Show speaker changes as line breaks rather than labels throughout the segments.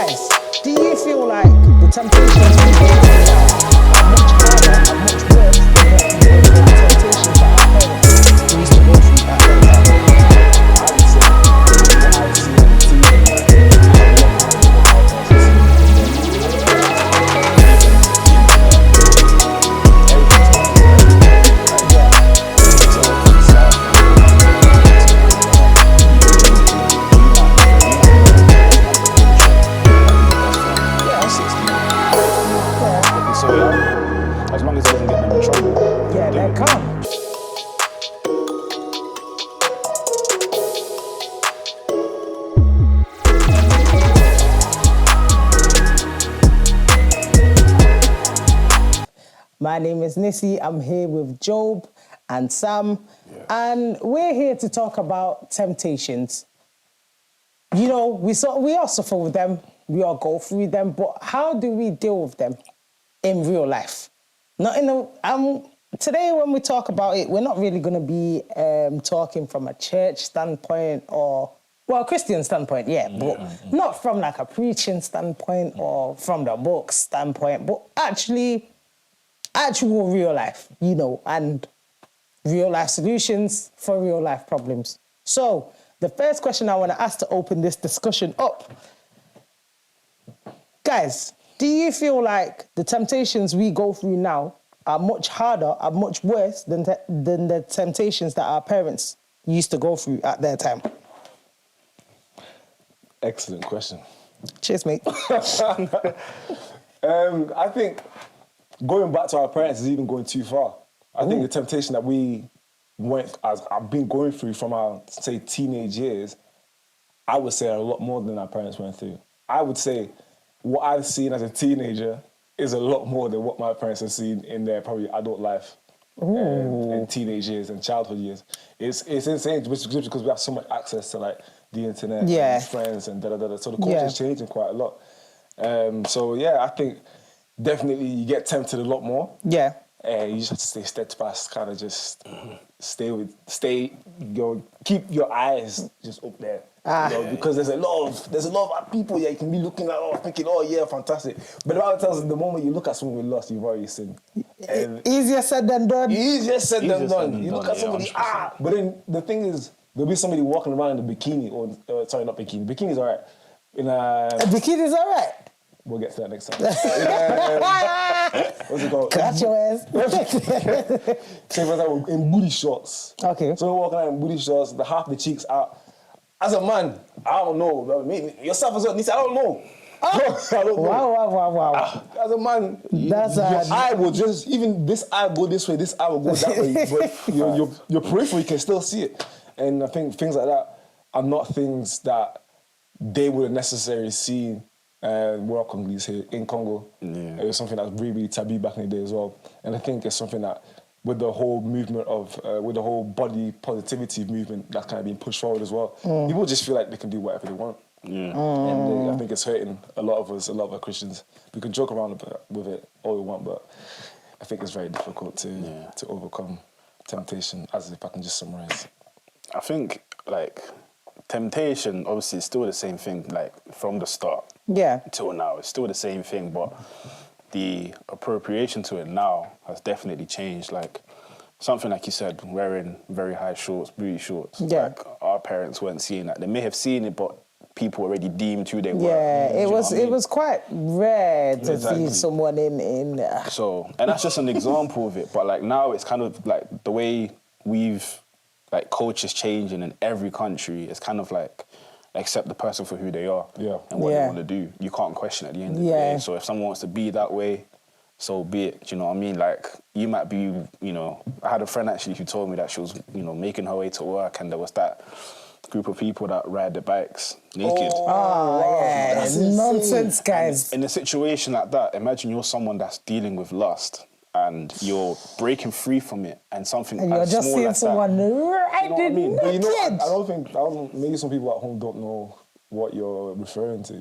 Guys, do you feel like the temptations we go through now are much harder and much worse than the temptations that our parents used to go through at that time?
I would say what I've seen on TV is a lot more than what my parents have seen. As long as it doesn't get them in trouble.
Yeah, they're calm. My name is Nissy. I'm here with Job and Sam, and we're here to talk about temptations. You know, we all suffer with them, we all go through them, but how do we deal with them in real life? Not in a today when we talk about it, we're not really going to be talking from a church standpoint or Christian standpoint, but not from like a preaching standpoint or from the book standpoint, but actual real life, you know, and real life solutions for real life problems. So the first question I want to ask to open this discussion up, guys, do you feel like the temptations we go through now are much harder, are much worse than the temptations that our parents used to go through at their time?
Excellent question.
Cheers, mate.
I think going back to our parents is even going too far. I think the temptation that I've been going through from our, say, teenage years, I would say are a lot more than our parents went through. I would say what I've seen as a teenager is a lot more than what my parents have seen in their probably adult life and teenage years and childhood years. It's insane just because we have so much access to like the internet and friends and da-da-da-da. So the culture is changing quite a lot. I think definitely you get tempted a lot more. Yeah. You just have to stay steadfast, kind of just keep your eyes just up there. Because there's a lot of people you can be looking at, thinking, fantastic. But the Bible tells us the moment you look at someone with lust, you've already sinned.
Easier said than done.
Easier said than done. You look at somebody, But then the thing is, there'll be somebody walking around in a bikini, sorry, not bikini. Bikini's all right. A
bikini's all right?
We'll get to that next time. What's it called?
Cut your ass.
Say for example, in booty shorts.
Okay.
So we're walking around in booty shorts, half the cheeks out. As a man, I don't know. Yourself as well, Nissy, I don't know. I don't know.
Wow.
As a man, your eye will just, even this eye will go this way, this eye will go that way. But your periphery can still see it. And I think things like that are not things that they would have necessarily seen. We're all Congolese here in Congo. It was something that was really, really taboo back in the day as well. And I think it's something that with the whole movement with the whole body positivity movement that's kind of being pushed forward as well, people just feel like they can do whatever they want. And I think it's hurting a lot of us, a lot of our Christians. We can joke around with it all we want, but I think it's very difficult to overcome temptation, as if I can just summarize.
I think, like, temptation, obviously, is still the same thing, like, from the start. Till now, it's still the same thing, but the appropriation to it now has definitely changed. Like, something like you said, wearing very high shorts, booty shorts. Like, our parents weren't seeing that. They may have seen it, but people already deemed who they were.
It was quite rare to see someone in
So, and that's just an example of it. But like now, it's kind of like the way culture's changing in every country. It's kind of like accept the person for who they are and what they want to do. You can't question at the end of the day. So if someone wants to be that way, so be it. Do you know what I mean? Like, you might be, I had a friend actually who told me that she was, making her way to work and there was that group of people that ride the bikes naked.
That's nonsense, guys.
In a situation like that, imagine you're someone that's dealing with lust and you're breaking free from it, and something
and you're
as
just
small
seeing
as
someone
that.
I don't think maybe some people at home don't know what you're referring to.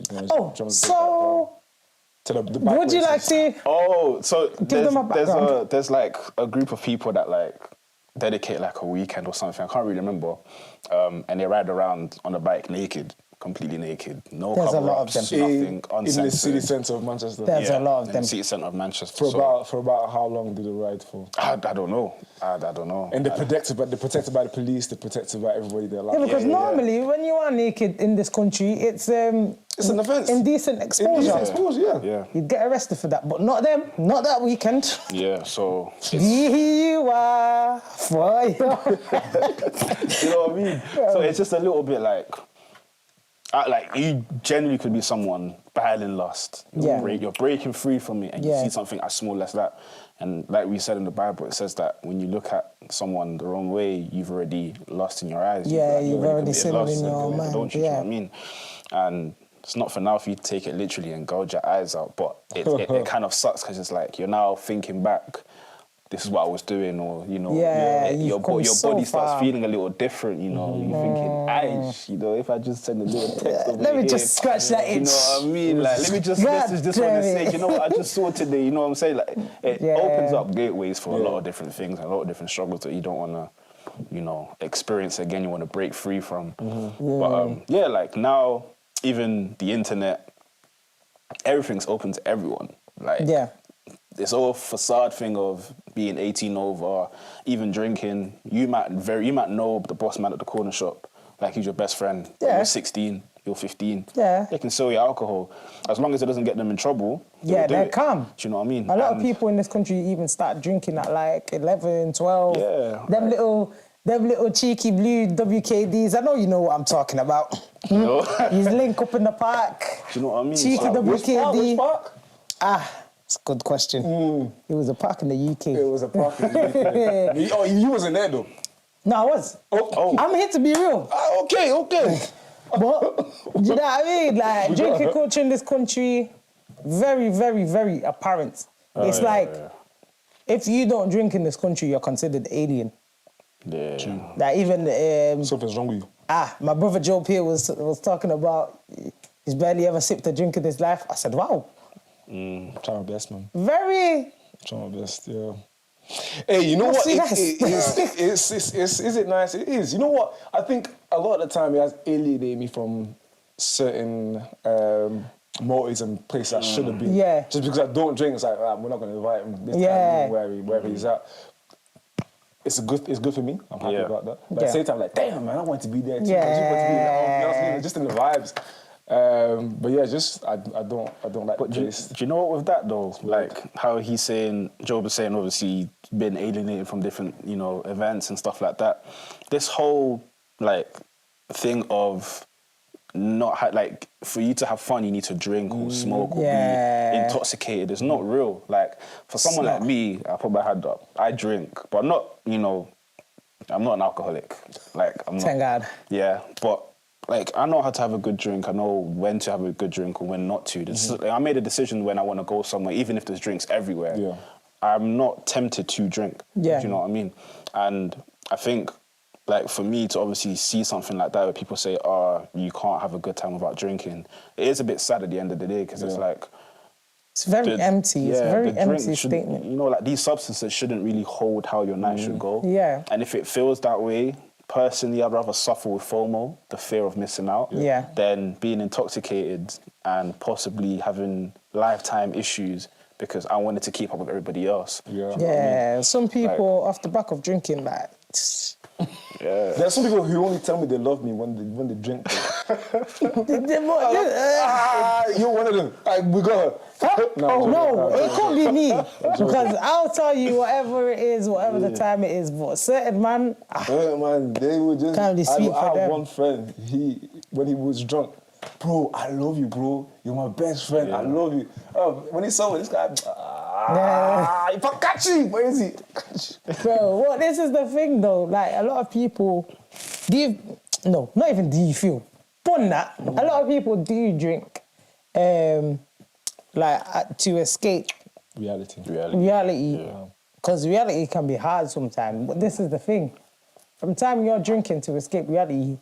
To the bike
would you like to?
Oh, so
give them a background.
There's like a group of people that like dedicate like a weekend or something. I can't really remember, and they ride around on a bike naked. completely naked, no
There's a lot of
cover-ups,
them.
nothing,
In the city
uncensored.
centre of Manchester.
There's a lot of
in
them.
the city centre of Manchester.
For about how long did it ride for?
I don't know. I don't know.
And they're protected by the police. They're protected by everybody. They're like,
Yeah, because normally when you are naked in this country, it's
an offence.
Indecent exposure.
Indecent exposure, yeah.
You'd get arrested for that, but not them. Not that weekend.
Yeah, so
You are for your...
you know what I mean? So it's just a little bit like you genuinely could be someone battling lust. You're breaking free from it, and you see something as small as that. And like we said in the Bible, it says that when you look at someone the wrong way, you've already lost in your eyes.
You've already sinned in your mind.
Don't you know what I mean? And it's not for now for you to take it literally and gouge your eyes out, but it kind of sucks because it's like you're now thinking back, this is what I was doing, or, you know, your body starts feeling a little different, you know. You're thinking, you know, if I just send a little text over
let me
here,
just scratch that itch.
You know what I mean? Like, let me just message this one and say, you know what I just saw today, you know what I'm saying? Like, it opens up gateways for a lot of different things and a lot of different struggles that you don't want to, you know, experience again, you want to break free from. But, like, now, even the internet, everything's open to everyone. Like, this whole facade thing of being 18 over, even drinking, you might know the boss man at the corner shop, like he's your best friend. You're 16, you're 15. They can sell you alcohol. As long as it doesn't get them in trouble, they're calm. Do you know what I mean?
A lot of people in this country even start drinking at like 11, 12.
Yeah.
Them little cheeky blue WKDs. I know you know what I'm talking about.
No.
You link up in the park.
Do you know what I mean?
Cheeky WKD.
Which park?
It's a good question. It was a park in the UK.
It was a park in the UK. Oh, you wasn't there though?
No, I was. I'm here to be real.
Okay.
But, do you know what I mean? Like, drinking culture in this country, very, very, very apparent. It's if you don't drink in this country, you're considered alien.
Yeah.
Like, even...
something's wrong with you.
My brother Joe here was talking about he's barely ever sipped a drink in his life. I said, wow.
Trying my best, man.
Very.
Trying my best, yeah. Hey, you know what? Is it nice? It is. You know what? I think a lot of the time it has alienated me from certain motives and places I should have been.
Yeah.
Just because I don't drink, it's like, we're not going to invite him this time, wherever he's at. It's good for me. I'm happy about that. But at the same time, like, damn, man, I want to be there too. You want to be just in the vibes. But yeah, just I don't like.
But do you know what with that though? Like how he's saying, Job is saying, obviously been alienated from different, you know, events and stuff like that. This whole like thing of not like for you to have fun, you need to drink or smoke or be intoxicated. It's not real. Like for someone like me, I put my hand up. I drink, but I'm not, you know, I'm not an alcoholic. Like I'm not.
Thank God.
Yeah, but. Like, I know how to have a good drink. I know when to have a good drink and when not to. I made a decision when I want to go somewhere, even if there's drinks everywhere. Yeah. I'm not tempted to drink. Yeah. Do you know what I mean? And I think, like, for me to obviously see something like that where people say, you can't have a good time without drinking, it is a bit sad at the end of the day because it's like...
It's very empty. It's a very empty statement.
You know, like, these substances shouldn't really hold how your night should go.
Yeah.
And if it feels that way... Personally, I'd rather suffer with FOMO, the fear of missing out, than being intoxicated and possibly having lifetime issues because I wanted to keep up with everybody else. Yeah,
you know what I mean? Some people, off the back of drinking, like...
There are some people who only tell me they love me when they drink. You're one of them. We got her.
No, it can't be me. Because I'll tell you whatever it is, whatever the time it is, but certain man...
they would just...
Can't be sweet
I
for them.
had one friend, when he was drunk, bro, I love you, bro. You're my best friend. I love you. When he saw me, this guy... Where is he?
Bro, this is the thing though. Like a lot of people, not even do you feel. Bun that. A lot of people do drink, to escape
reality.
Because reality can be hard sometimes. But this is the thing. From the time you're drinking to escape reality,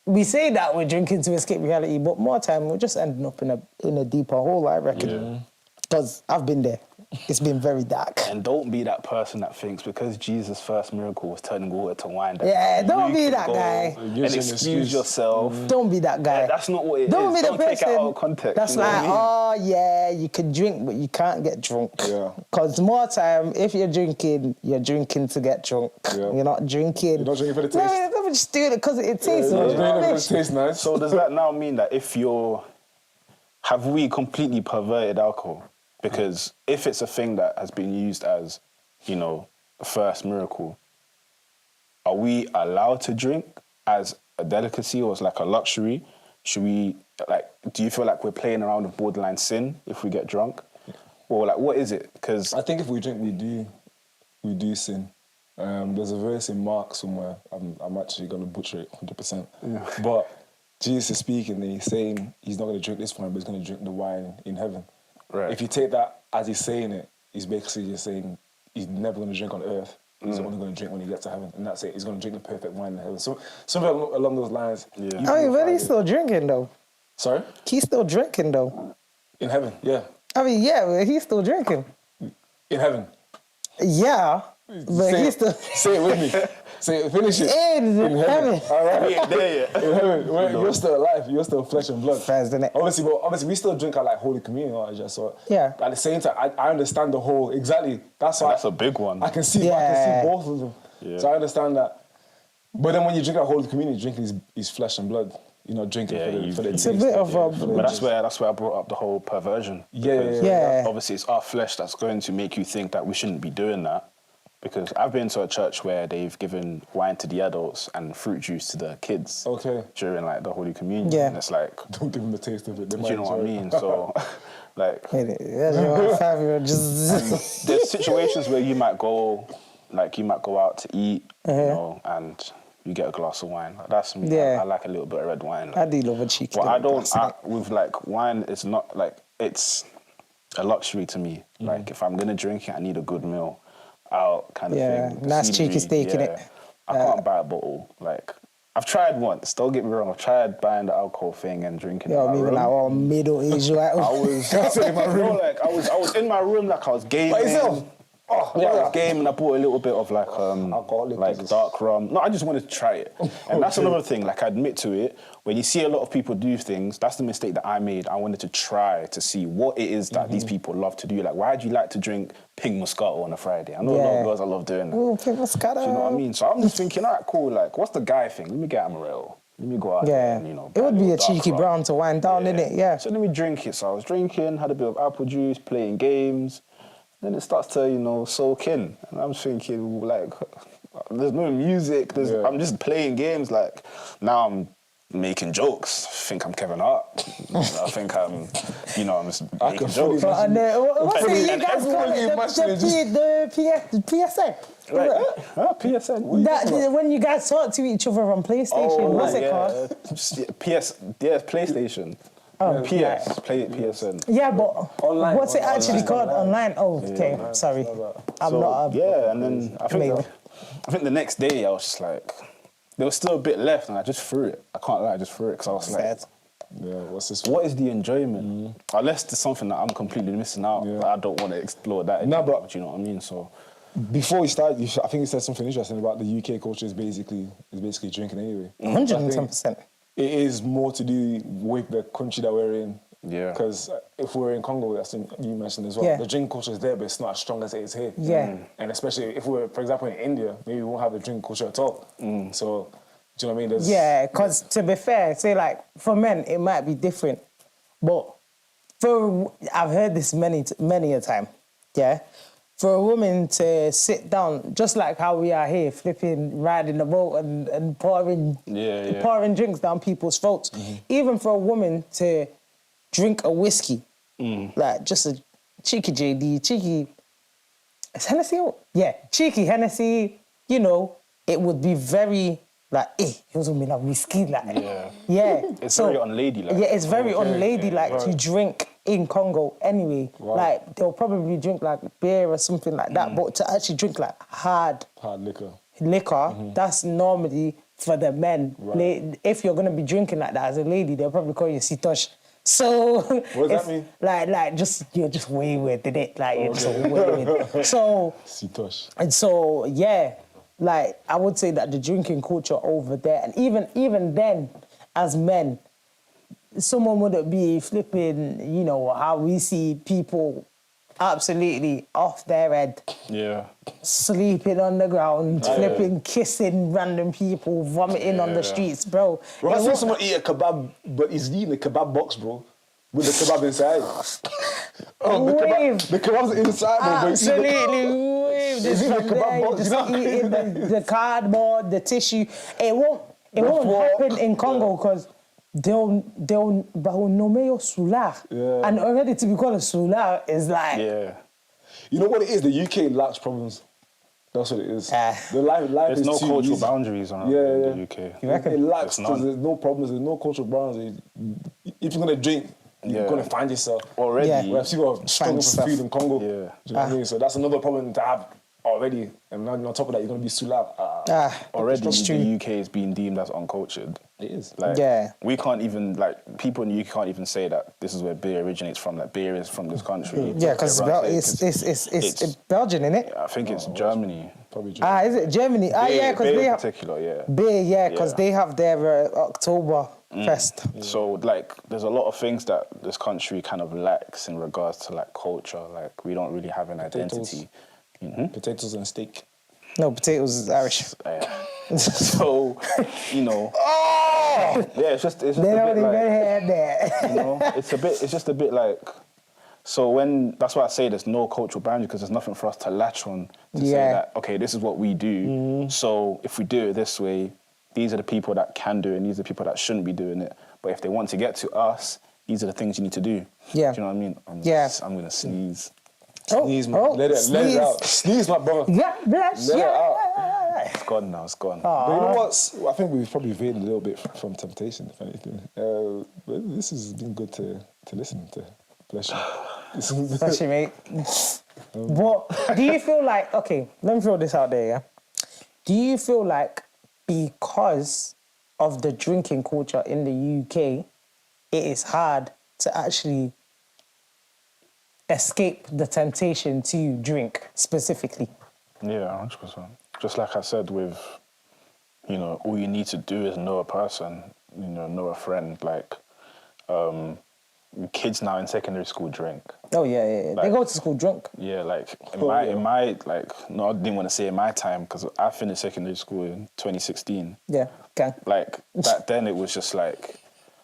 we say that we're drinking to escape reality, but more time we're just ending up in a deeper hole, I reckon. Because I've been there. It's been very dark.
And don't be that person that thinks because Jesus' first miracle was turning water to wine.
Yeah, don't be
can
that
go
guy.
And excuse yourself.
Don't be that guy.
Yeah, that's not what it
don't
is.
Be the
Don't
person
take it out of context.
That's
you know
like,
what I
oh
mean?
yeah, you can drink, but you can't get drunk.
Yeah.
Because more time, if you're drinking to get drunk.
Yeah.
You're not drinking.
You're not drinking for the taste.
No, you're just doing it because it tastes
You're
nice.
doing it because it tastes nice.
So does that now mean that have we completely perverted alcohol? Because if it's a thing that has been used as, the first miracle, are we allowed to drink as a delicacy or as like a luxury? Should we, do you feel like we're playing around with borderline sin if we get drunk? Or what is it? Because
I think if we drink, we do sin. There's a verse in Mark somewhere. I'm actually going to butcher it 100%. Yeah. But Jesus is speaking and he's saying he's not going to drink this wine, but he's going to drink the wine in heaven. Right. If you take that as he's saying it, he's basically just saying he's never going to drink on earth. He's only going to drink when he gets to heaven. And that's it. He's going to drink the perfect wine in heaven. So something along those lines. Yeah.
But he's still drinking, though.
Sorry?
He's still drinking, though.
In heaven, yeah.
But he's still drinking.
In heaven?
Yeah. But he's still...
Say it with me. Say it, finish it.
In heaven.
All right.
we ain't there yet.
In heaven. You're still alive. You're still flesh and blood.
Fast, isn't it?
Obviously, we still drink at Holy Communion. So
yeah.
At the same time, I understand the whole... Exactly. That's
a big one.
I can see both of them. Yeah. So I understand that. But then when you drink at Holy Communion, you're drinking his flesh and blood. You're not drinking for the
It's a bit of a...
But that's where I brought up the whole perversion.
Yeah.
Obviously, it's our flesh that's going to make you think that we shouldn't be doing that. Because I've been to a church where they've given wine to the adults and fruit juice to the kids. Okay. During the Holy Communion.
Yeah.
And it's like...
Don't give them the taste of it.
Do you know what I mean? So, there's situations where you might go out to eat, and you get a glass of wine. That's me.
Yeah.
I like a little bit of red wine.
I do love a cheeky.
But wine, it's not it's a luxury to me. Like if I'm gonna drink it, I need a good meal out kind of thing.
Nice cheeky steak in it.
I can't buy a bottle. I've tried once. Don't get me wrong. I've tried buying the alcohol thing and drinking. Yeah, maybe
middle-aged.
I was in my room. I was in my room. I was gaming. By yourself? I was gaming. I bought a little bit of alcoholic dark rum. No, I just wanted to try it. And that's another thing. I admit to it. When you see a lot of people do things, that's the mistake that I made. I wanted to try to see what it is that these people love to do. Why do you like to drink pink Moscato on a Friday? I know a lot of girls that love doing that.
Ooh, pink Moscato.
Do you know what I mean? So I'm just thinking, all right, cool. What's the guy thing? Let me get Amaretto. Let me go out there and,
it would be a cheeky brown to wind down, innit? Yeah.
So let me drink it. So I was drinking, had a bit of apple juice, playing games. Then it starts to, soak in. And I'm thinking, there's no music. I'm just playing games. Now I'm making jokes. I think I'm Kevin Hart. I think I'm just making jokes.
What's it? You guys call it the PSN?
Right. PSN?
When you guys talk to each other on PlayStation, what's it called?
PlayStation.
Oh,
PSN.
Yeah, but online, what's it actually called? Online? Oh, okay. Yeah, sorry. I'm not a...
and then I think the next day I was just there was still a bit left and I just threw it. I can't lie, I just threw it because I was
what's this?
What is the enjoyment? Unless there's something that I'm completely missing out, but I don't want to explore that.
No, but
you know what I mean? So
before we start, I think you said something interesting about the UK culture is basically drinking anyway.
110%.
It is more to do with the country that we're in.
Yeah.
Because if we're in Congo, that's what you mentioned as well, the drink culture is there, but it's not as strong as it is here.
Yeah.
And especially if we're, for example, in India, maybe we won't have a drink culture at all. So, do you know what I mean?
Yeah, because to be fair, say for men, it might be different. But I've heard this many a time, yeah? For a woman to sit down, just like how we are here, riding the boat and pouring drinks down people's throats. Even for a woman to drink a whiskey, just a cheeky JD, cheeky... Is Hennessy? Yeah, cheeky Hennessy, it would be very... it was me like whiskey, yeah.
It's very unladylike.
Yeah, it's very unladylike to drink in Congo anyway. Wow. They'll probably drink beer or something like that, but to actually drink hard liquor, that's normally for the men. Right. If you're gonna be drinking like that as a lady, they'll probably call you sitosh. So
What does that mean?
Like just you're just wayward, did it? Like you're just wayward. So
Sitosh.
and so yeah, like I would say that the drinking culture over there, and even then, as men, someone wouldn't be flipping, you know, how we see people absolutely off their head,
Yeah.
sleeping on the ground, flipping, kissing random people, vomiting on the streets, bro.
Bro, I saw someone eat a kebab, but he's eating a kebab box, bro, with the kebab inside. The kebab's inside, bro.
Absolutely wave.
Is it a kebab box?
Just
You know how
eating
crazy
the cardboard, the tissue. It won't happen in Congo because they'll nommer your soulard.
Yeah.
And already to be called a soulard is like...
Yeah.
You know what it is? The UK lacks problems. That's what it is. The life
There's
is
no
too
cultural
easy.
boundaries in the UK.
You reckon?
It lacks.
There's none.
There's no problems. There's no cultural boundaries. If you're gonna drink, you're gonna find yourself.
Already.
Yeah.
Whereas people are struggling for food in Congo.
Yeah.
Do you know what I mean? So that's another problem to have already. And now on top of that, you're gonna be soulard.
Already,
That's true.
the UK is being deemed as uncultured.
It is.
Like,
Yeah.
we can't even, like, people in the UK can't even say that this is where beer originates from, like, beer is from this country.
Yeah, because it's Belgian, innit?
I think it's Germany.
Probably true.
Is it Germany? Yeah, because
beer
they
in
have...
particular, yeah.
Beer, yeah, because
Yeah.
they have their October Fest.
So, like, there's a lot of things that this country kind of lacks in regards to, like, culture. Like, we don't really have an identity.
Potatoes and steak.
No, potatoes is Irish.
So, you know, yeah, it's just
They
a
don't
bit
even
like,
have that.
you know, it's just a bit like, so that's why I say there's no cultural boundary, because there's nothing for us to latch on to say that, okay, this is what we do. So if we do it this way, these are the people that can do it and these are the people that shouldn't be doing it. But if they want to get to us, these are the things you need to do.
Yeah.
Do you know what I mean? I'm going to sneeze.
Sneeze, man. Let it out. Sneeze, my brother.
Yeah, bless
Let
you.
it out.
It's gone now, it's gone.
But you know what? I think we've probably veered a little bit from temptation, if anything. But this has been good to listen to. Bless you.
Bless you, mate. But do you feel like, okay, let me throw this out there, yeah? Do you feel like because of the drinking culture in the UK, it is hard to actually escape the temptation to drink specifically?
Yeah, 100%. Just like I said with, you know, all you need to do is know a person, you know a friend. Like, kids now in secondary school drink.
Oh, yeah. Like, they go to school drunk.
Yeah, like, in my, like, no, I didn't want to say in my time, because I finished secondary school in 2016.
Yeah, okay.
Like, back then it was just like,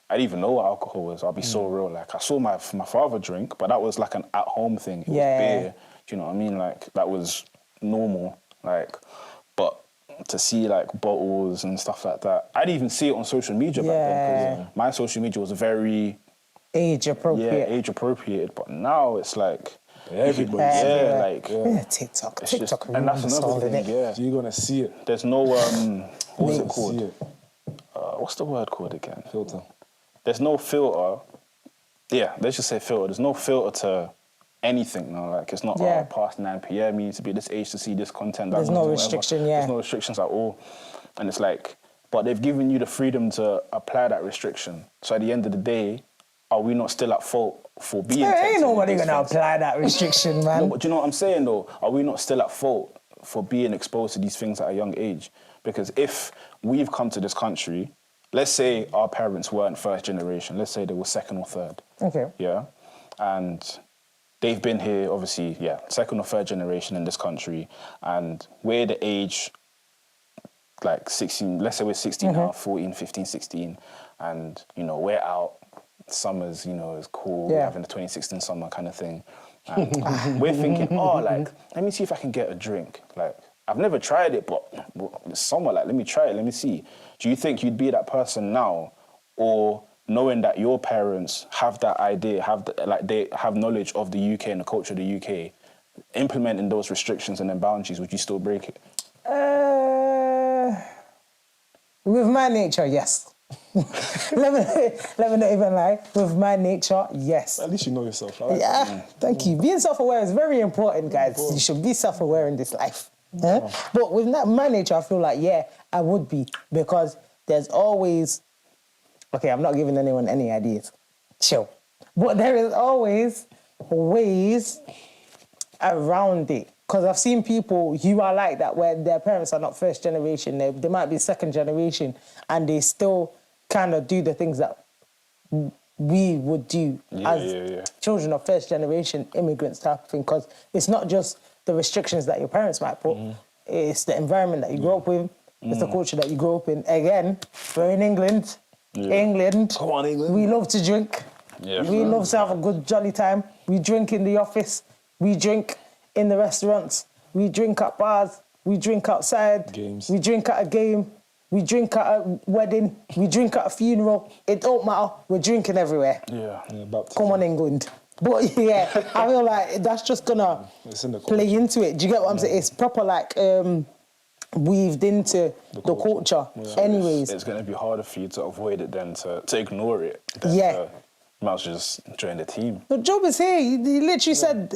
I didn't even know what alcohol was. I'll be so real. Like, I saw my father drink, but that was like an at-home thing. It was beer. Do you know what I mean? Like, that was normal. Like, but to see like bottles and stuff like that, I didn't even see it on social media back then, because my social media was very
age appropriate.
Yeah, age appropriated. But now it's like
everybody.
TikTok.
And that's another thing. Yeah,
so you're gonna see it.
There's no what's it called?
See it.
What's the word called again?
Filter.
There's no filter. Yeah, let's just say filter. There's no filter to anything now. Like, it's not past 9 p.m. You need to be this age to see this content.
There's no restriction.
There's no restrictions at all. And it's like, but they've given you the freedom to apply that restriction. So at the end of the day, are we not still at fault for being tempted?
Ain't nobody gonna apply that restriction, man.
No, but do you know what I'm saying though? Are we not still at fault for being exposed to these things at a young age? Because if we've come to this country, let's say our parents weren't first generation, let's say they were second or third. Okay. Yeah. And they've been here, obviously, second or third generation in this country, and we're the age, like 16, let's say we're 16 now, 14, 15, 16, and, you know, we're out, summer's, you know, is cool, we're having the 2016 summer kind of thing, and we're thinking, like, let me see if I can get a drink. Like, I've never tried it, but it's summer, like, let me try it, let me see. Do you think you'd be that person now, or knowing that your parents have that idea, they have knowledge of the UK and the culture of the UK, implementing those restrictions and then boundaries, would you still break it?
With my nature, yes. let me not even lie. With my nature, yes.
At least you know yourself.
Thank you. Being self-aware is very important, guys. You should be self-aware in this life. But with my nature, I feel like, I would be, because there's always... Okay, I'm not giving anyone any ideas. chill. But there is always ways around it. Because I've seen people who are like that, where their parents are not first generation, they might be second generation, and they still kind of do the things that we would do as children of first generation immigrants type of thing. Because it's not just the restrictions that your parents might put, it's the environment that you grow up with, it's the culture that you grow up in. Again, we're in England. England.
Come on, England.
We love to drink.
Yeah,
we love to have a good jolly time. We drink in the office. We drink in the restaurants. We drink at bars. We drink outside.
Games.
We drink at a game. We drink at a wedding. We drink at a funeral. It don't matter. We're drinking everywhere.
Yeah.
Come on, England. But yeah, I feel like that's just gonna play into it. Do you get what I'm saying? It's proper like weaved into the culture.
Yeah.
Anyways.
It's going to be harder for you to avoid it than to ignore it. You might as well just join the team.
But Job is here. He literally said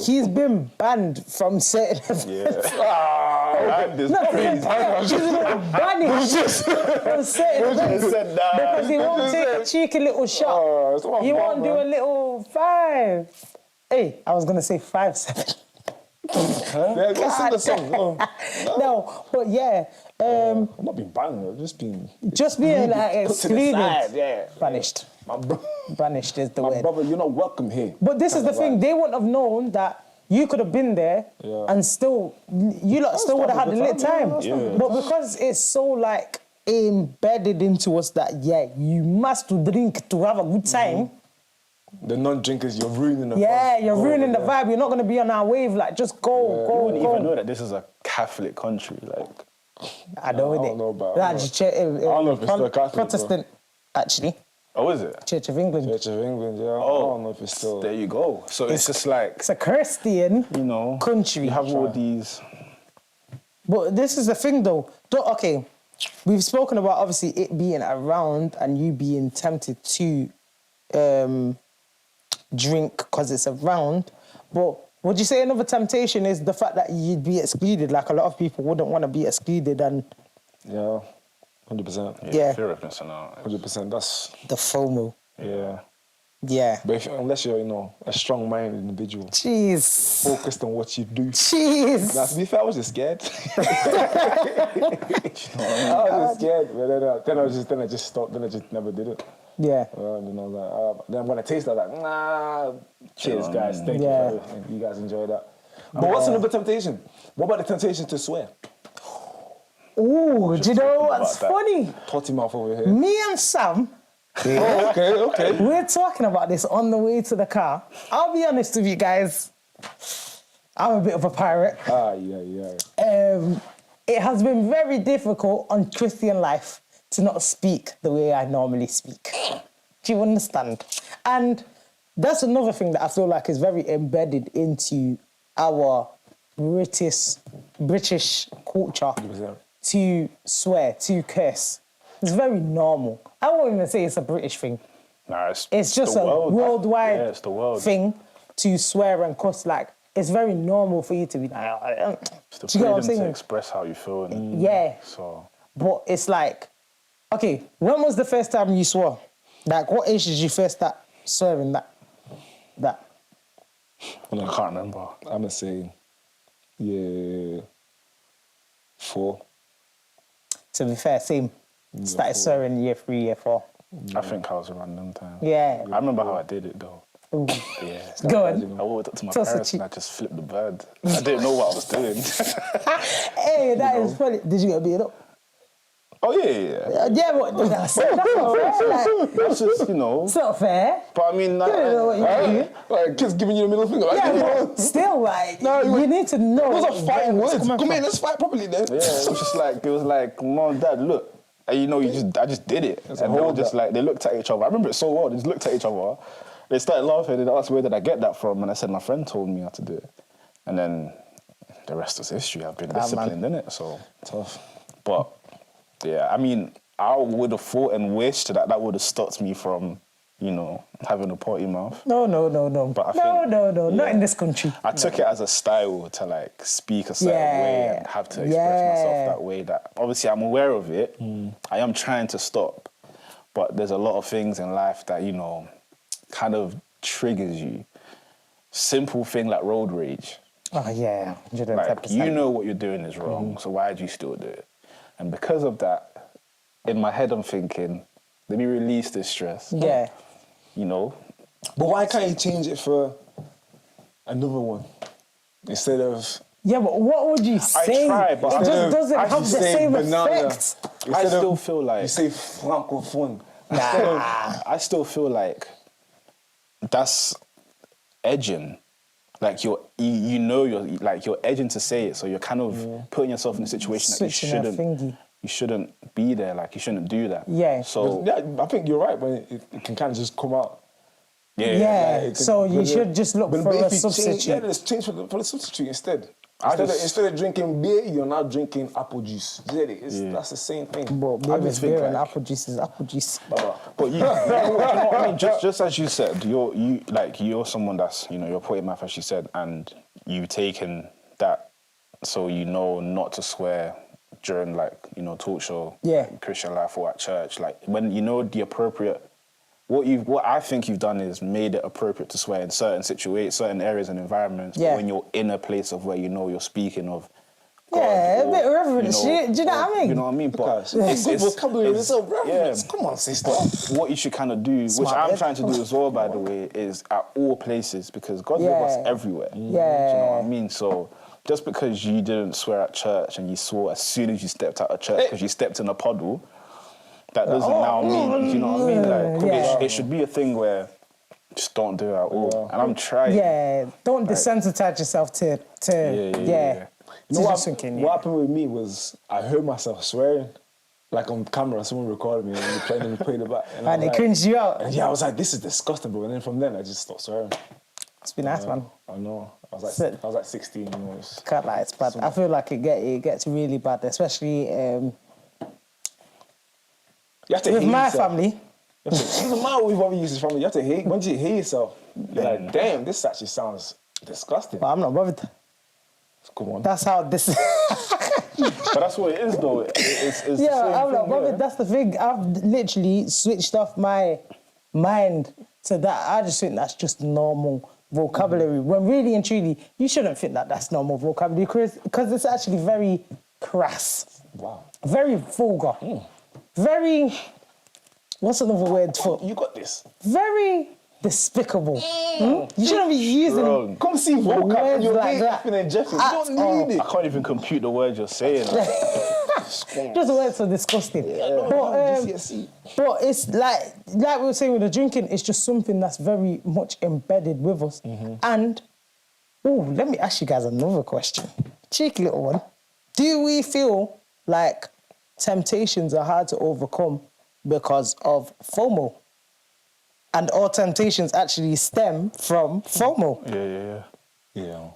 he's been banned from certain events.
He's
been banished from certain events because he won't take a cheeky little shot. He won't do a little 5. Hey, I was going to say 5-7.
Let's sing the song.
No, but yeah.
I'm not being banned, I've just
being like excluded. Banished.
My bro,
banished is the word.
My brother, you're not welcome here.
But this is the thing, they wouldn't have known that you could have been there and still, you lot still would have had a little time. But because it's so like embedded into us that, you must drink to have a good time.
The non-drinkers, you're ruining the vibe.
Yeah, you're ruining the vibe. You're not going to be on our wave. Like, just go.
You wouldn't even know that this is a Catholic country. Like,
I don't know about
I don't know if it's still Catholic, Protestant, actually.
Oh, is it?
Church of England.
Church of England, yeah. I don't know if it's still...
There you go. So it's just like...
It's a Christian country.
You have all these...
But this is the thing, though. Okay, we've spoken about, obviously, it being around and you being tempted to drink because it's around. But would you say another temptation is the fact that you'd be excluded? Like, a lot of people wouldn't want to be excluded and...
Yeah. 100%.
Yeah.
Fear of missing out.
100%. That's
the FOMO.
Yeah.
Yeah.
But unless you're, a strong-minded individual.
Jeez.
Focused on what you do.
Jeez.
Now, to be fair, I was just scared. I was just scared. But then I just stopped. Then I just never did it.
Yeah.
And then I was like, then when I tasted it, I was like, nah. Cheers, guys. Thank you for everything. You guys enjoy that. But what's another temptation? What about the temptation to swear?
Oh, do you know what's funny?
Potty mouth over here.
Me and Sam.
Okay.
We're talking about this on the way to the car. I'll be honest with you guys. I'm a bit of a pirate. It has been very difficult on Christian life to not speak the way I normally speak. Do you understand? And that's another thing that I feel like is very embedded into our British culture. 100%. To swear, to curse. It's very normal. I won't even say it's a British thing.
Nah,
it's just a worldwide
thing
to swear and cuss. Like, it's very normal for you to be like...
It's the freedom to express how you feel. So.
But it's like, okay, when was the first time you swore? Like, what age did you first start swearing that?
I can't remember.
I'm going to say, 4.
To be fair, same. Started swearing year 3, year 4.
I think I was around them time.
Yeah.
I remember how I did it, though.
Ooh.
Yeah.
Go on.
I walked up to my parents and I just flipped the bird. I didn't know what I was doing.
Hey, that is funny. Did you get beat up?
Oh, yeah.
Yeah, but that's not fair.
That's just,
It's not fair.
But I mean,
like kids giving you the middle finger.
But still, like, you need to know.
Those are fighting words. Come here, let's fight properly then.
Yeah, it was like, Mom, Dad, look. And I just did it. And they were just like, they looked at each other. I remember it so well. They just looked at each other. They started laughing and they asked, where did I get that from? And I said, my friend told me how to do it. And then the rest is history. I've been disciplined in it, so tough. But yeah, I mean, I would have thought and wished that would have stopped me from, having a potty mouth.
No.
But I think,
not in this country.
I took it as a style to like speak a certain way and have to express myself that way. That obviously I'm aware of it. I am trying to stop, but there's a lot of things in life that kind of triggers you. Simple thing like road rage.
Oh, yeah, 110%.
Like, you know what you're doing is wrong, so why do you still do it? And because of that, in my head I'm thinking, let me release this stress.
Yeah.
You know?
But why can't you change it for another one? Instead of...
Yeah, but what would you say?
I try, but
it just doesn't have the same effect.
I still feel like...
You say francophone.
I still feel like that's edging. Like you're edging to say it, so you're kind of putting yourself in a situation that you shouldn't be there. Like you shouldn't do that.
Yeah.
So I think you're right when it can kind of just come out.
Yeah.
Like,
so you should just look for a substitute.
Let's change for the substitute instead. Instead of drinking beer, you're now drinking apple juice. That's the same thing.
But beer is beer and apple juice is apple juice.
But you know what I mean? Just as you said, you're someone that's, you're poetic math, as she said, and you've taken that so you know not to swear during talk show, Christian life or at church. Like when you know the appropriate. What I think you've done is made it appropriate to swear in certain situations, certain areas and environments. Yeah. When you're in a place of where you're speaking of God.
Yeah, a bit reverence. Do you know what I mean?
You know what I mean? But
it's vocabulary. It's a reverence. Come on, sister.
What you should kind of do, which I'm trying to do as well, by the way, is at all places because God's with us everywhere.
Yeah.
Do you know what I mean? So just because you didn't swear at church and you swore as soon as you stepped out of church because you stepped in a puddle, that doesn't now mean, you know what I mean? Like, it should be a thing where just don't do it at all. And I'm trying.
Yeah, don't desensitize yourself to
You know what happened with me was I heard myself swearing, like on camera, someone recorded me and we played it back.
And it cringed you out.
And I was like, this is disgusting, bro. And then from then, I just stopped swearing.
It's been nice, man.
I know. I was like 16.
Can't lie, it's bad. I feel like it gets really bad, especially...
You have to
with
hate
my
yourself.
family.
It doesn't matter with other uses family. You have to hate. Once you hate yourself, you're like, damn, this actually sounds disgusting.
But I'm not bothered.
Come on.
That's how this.
But that's what it is, though. It's
I'm not bothered. That's the thing. I've literally switched off my mind to that. I just think that's just normal vocabulary. When really and truly, you shouldn't think that that's normal vocabulary because it's actually very crass.
Wow.
Very vulgar. Very, what's another word for?
You got this.
Very despicable. You shouldn't be using
Come see vocab and you're
like that.
and Jeffrey. You don't need it.
I can't even compute the words you're saying.
Just the words are disgusting. But it's like we were saying with the drinking, it's just something that's very much embedded with us. And, let me ask you guys another question. Cheeky little one. Do we feel like temptations are hard to overcome because of FOMO? And all temptations actually stem from FOMO.
Yeah.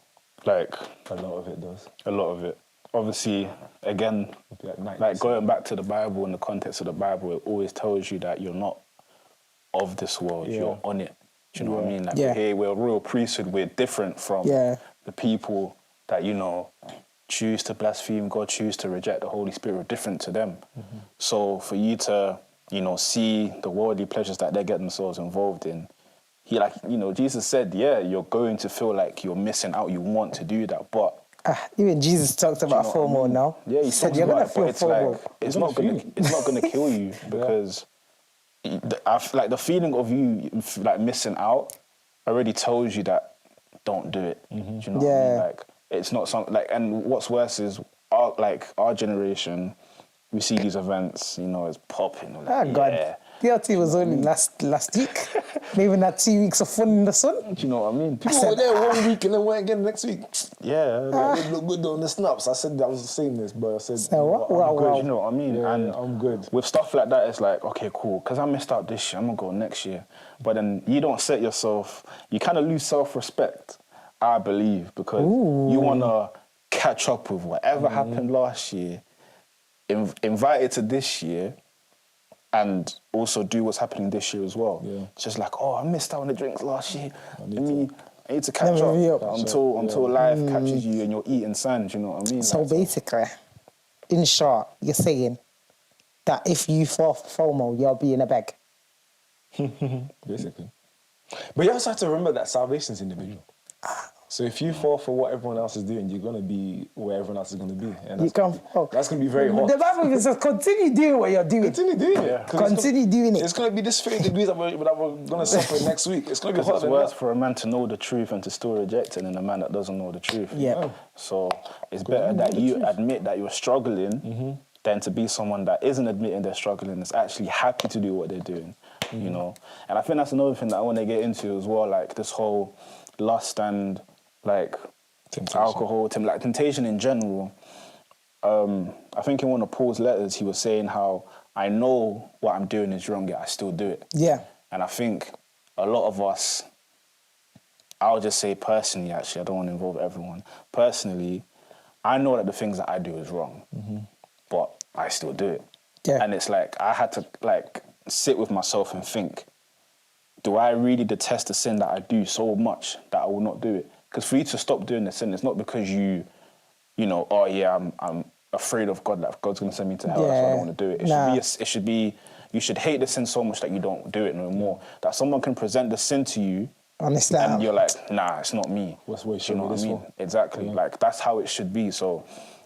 Like,
a lot of it does.
A lot of it. Obviously, again, like going back to the Bible, in the context of the Bible, it always tells you that you're not of this world, you're on it. Do you know what I mean? Like, we're a royal priesthood, we're different from the people that, choose to blaspheme God, choose to reject the Holy Spirit, we're different to them. So for you to, see the worldly pleasures that they get themselves involved in, Jesus said, you're going to feel like you're missing out, you want to do that, but...
even Jesus talked about FOMO now.
Yeah, he said you're going to feel FOMO. It's not going to kill you because the feeling of you missing out already tells you that don't do it. Do you know what I mean? Like, it's not something and what's worse is our generation, we see these events, it's popping.
God. DLT was only last week. Maybe not 2 weeks of fun in the sun.
Do you know what I mean?
People were there 1 week and then went again next week.
Yeah.
They look good on the snaps. I said I was saying this, but I said,
I'm good, you know what I mean?
Yeah,
and
I'm good.
With stuff like that, it's like, okay, cool, because I missed out this year, I'm going to go next year. But then you don't set yourself, you kind of lose self-respect, I believe, because you want to catch up with whatever happened last year, invite it to this year, and also do what's happening this year as well. Yeah. It's just like, I missed out on the drinks last year. I need to catch up until life catches you and you're eating sand, you know what I mean?
So basically, in short, you're saying that if you fall for FOMO, you're being a beg.
Basically. But you also have to remember that salvation is individual. So if you fall for what everyone else is doing, you're going to be where everyone else is going to be. And that's going to be very hard.
The Bible even says, continue doing what you're doing.
Continue doing it.
Continue doing it.
It's going to be this 30 degrees that we're going to suffer next week. It's going to be hard.
It's worse for a man to know the truth and to still reject it than a man that doesn't know the truth.
Yeah.
So it's better that you admit that you're struggling than to be someone that isn't admitting they're struggling, that's actually happy to do what they're doing, you know? And I think that's another thing that I want to get into as well, like this whole lust and like alcohol, like temptation in general. I think in one of Paul's letters, he was saying how I know what I'm doing is wrong, yet I still do it.
Yeah.
And I think a lot of us, I'll just say personally, actually, I don't want to involve everyone. Personally, I know that the things that I do is wrong, but I still do it.
Yeah.
And it's like, I had to like sit with myself and think, do I really detest the sin that I do so much that I will not do it? Because for you to stop doing the sin, it's not because you know, oh yeah, I'm afraid of God, that God's going to send me to hell, that's why I don't want to do it. It should be, you should hate the sin so much that you don't do it no more. That someone can present the sin to you,
honestly,
and you're like, nah, it's not me.
What's the way
you know what I mean?
For?
Exactly. Like, that's how it should be. So